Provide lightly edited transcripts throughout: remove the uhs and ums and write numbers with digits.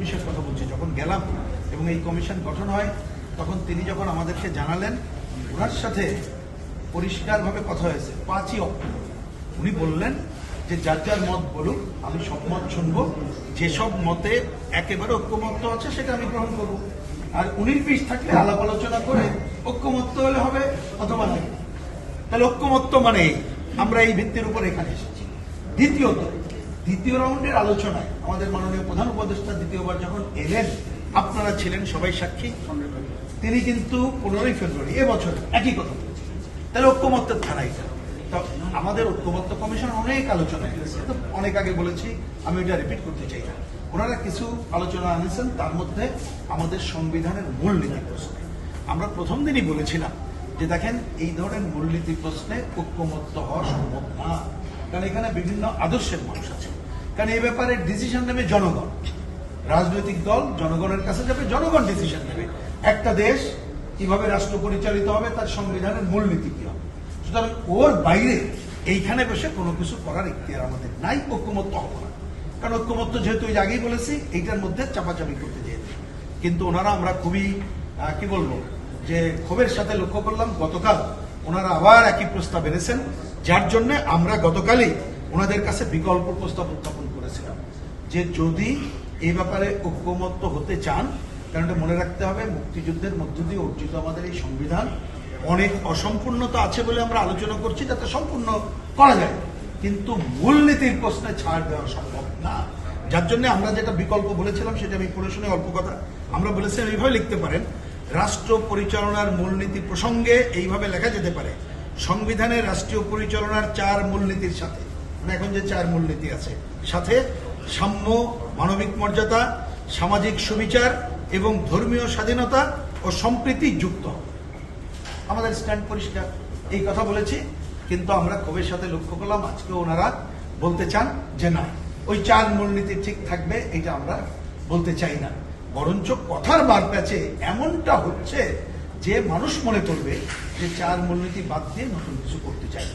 বিষয়ের কথা বলছি, যখন গেলাম এবং এই কমিশন গঠন হয় তখন তিনি যখন আমাদেরকে জানালেন, ওনার সাথে পরিষ্কারভাবে কথা হয়েছে 5ই অক্টোবর। উনি বললেন যে যার যার মত বলুক, আমি সব মত শুনবো, যেসব মতে একেবারে ঐক্যমত্য আছে সেটা আমি গ্রহণ করবো, আর 19-20 থাকলে আলাপ আলোচনা করে ঐক্যমত্য হলে হবে অথবা নাই। তাহলে ঐক্যমত্য মানে আমরা এই ভিত্তির উপর এখানে এসেছি। দ্বিতীয় রাউন্ডের আলোচনায় আমাদের মাননীয় প্রধান উপদেষ্টা দ্বিতীয়বার যখন এলেন, আপনারা ছিলেন সবাই সাক্ষী, তিনি কিন্তু 15ই ফেব্রুয়ারি এবছর একই কথা বলেছেন। তাহলে ঐক্যমত্যের ধারা এটা। তো আমাদের ঐক্যমত্য কমিশন অনেক আলোচনা হয়েছে, অনেক আগে বলেছি, আমি এটা রিপিট করতে চাই না। ওনারা কিছু আলোচনা আনেছেন, তার মধ্যে আমাদের সংবিধানের মূলনীতি প্রশ্নে আমরা প্রথম দিনই বলেছিলাম যে দেখেন, এই ধরনের মূলনীতি প্রশ্নে ঐক্যমত্য হওয়া সম্ভব না, কারণ এখানে বিভিন্ন আদর্শের মানুষ আছে। কারণ এই ব্যাপারে ডিসিশন নেবে জনগণ, রাজনৈতিক দল জনগণের কাছে যাবে, জনগণ ডিসিশন নেবে একটা দেশ কিভাবে রাষ্ট্র পরিচালিত হবে, তার সংবিধানের মূলনীতি কি হবে। সুতরাং ওর বাইরে এইখানে বসে কোনো কিছু করার ইখতিয়ার আমাদের নাই, ঐক্যমত্য হবে না। কারণ ঐক্যমত্য যেহেতু ওই আগেই বলেছি, এইটার মধ্যে চাপাচাপি করতে চেয়েছে। কিন্তু ওনারা, আমরা খুবই কি বলবো, যে ক্ষোভের সাথে লক্ষ্য করলাম গতকাল ওনারা আবার একই প্রস্তাব এনেছেন, যার জন্য আমরা গতকালই ওনাদের কাছে বিকল্প প্রস্তাব উত্থাপন করেছিলাম যে যদি এই ব্যাপারে ঐক্যমত্য হতে চান, কারণ এটা মনে রাখতে হবে, মুক্তিযুদ্ধের মধ্য দিয়ে অর্জিত আমাদের এই সংবিধান অনেক অসম্পূর্ণতা আছে বলে আমরা আলোচনা করছি, যাতে সম্পূর্ণ করা যায়, কিন্তু মূলনীতির প্রশ্নে ছাড় দেওয়া সম্ভব না। যার জন্য আমরা যেটা বিকল্প বলেছিলাম সেটা আমি পড়ে শুনে অল্প কথা, আমরা বলেছিলাম এইভাবে লিখতে পারেন, রাষ্ট্র পরিচালনার মূলনীতি প্রসঙ্গে এইভাবে লেখা যেতে পারে, সংবিধানের রাষ্ট্রীয় পরিচালনার 4 মূলনীতির সাথে, মানে এখন যে 4 মূলনীতি আছে, সাথে সাম্য, মানবিক মর্যাদা, সামাজিক সুবিচার এবং ধর্মীয় স্বাধীনতা ও সম্প্রীতি যুক্ত। আমাদের স্ট্যান্ড পরিষ্কার, এই কথা বলেছি। কিন্তু আমরা ক্ষোভের সাথে লক্ষ্য করলাম আজকে ওনারা বলতে চান যে না, ওই 4 মূলনীতি ঠিক থাকবে, এটা আমরা বলতে চাই না। বরঞ্চ কথার বার প্যাচে এমনটা হচ্ছে যে মানুষ মনে করবে যে 4 মূলনীতি বাদ দিয়ে নতুন কিছু করতে চাই।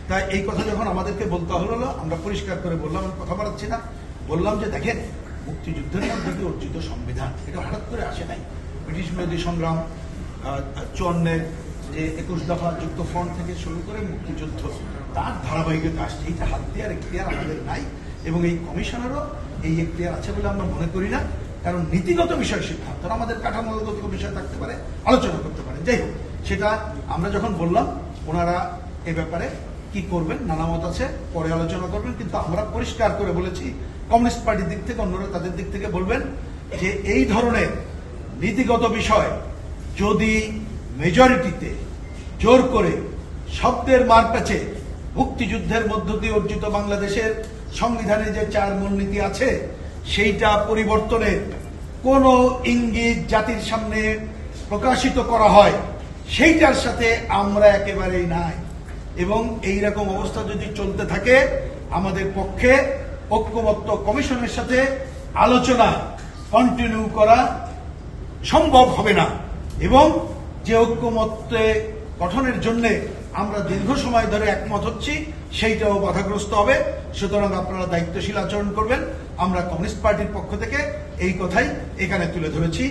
তাই এই কথা যখন আমাদেরকে বলতে হলো, আমরা পরিষ্কার করে বললাম, আমি কথা বাড়াচ্ছি না, বললাম যে দেখেন, মুক্তিযুদ্ধের মধ্যে দিয়ে অর্জিত সংবিধান এটা হঠাৎ করে আসে নাই। ব্রিটিশ বিরোধী সংগ্রাম, 54-এর যে 21 দফা যুক্ত ফ্রন্ট থেকে শুরু করে মুক্তিযুদ্ধ, তার ধারাবাহিকতা আসছে। এইটা হাত দেওয়ার এখতিয়ার আমাদের নাই, এবং এই কমিশনেরও এই এখতিয়ার আছে বলে আমরা মনে করি না। কারণ নীতিগত বিষয় সিদ্ধান্ত আমাদের কাঠামোগত বিষয় থাকতে পারে, আলোচনা করতে পারে, যাই হোক, সেটা আমরা যখন বললাম, ওনারা এ ব্যাপারে কি করবেন নানা মত আছে, পরে আলোচনা করবেন। কিন্তু আমরা পরিষ্কার করে বলেছি, কমিউনিস্ট পার্টির দিক থেকে, অন্যরা তাদের দিক থেকে বলবেন যে এই ধরনের নীতিগত বিষয় যদি মেজরিটিতে জোর করে শব্দের মারপ্যাচে মুক্তিযুদ্ধের মধ্য দিয়ে অর্জিত বাংলাদেশের সংবিধানে যে 4 মূলনীতি আছে সেইটা পরিবর্তনের কোনো ইঙ্গিত জাতির সামনে প্রকাশিত করা হয়, সেইটার সাথে আমরা একেবারেই নাই। এবং এই রকম অবস্থা যদি চলতে থাকে, আমাদের পক্ষে ঐক্যমত্য কমিশনের সাথে আলোচনা কন্টিনিউ করা সম্ভব হবে না, এবং যে ঐক্যমত্যে গঠনের জন্য আমরা দীর্ঘ সময় ধরে একমত হচ্ছি সেইটাও বাধাগ্রস্ত হবে। সুতরাং আপনারা দায়িত্বশীল আচরণ করবেন। আমরা কমিউনিস্ট পার্টির পক্ষ থেকে এই কথাই এখানে তুলে ধরেছি।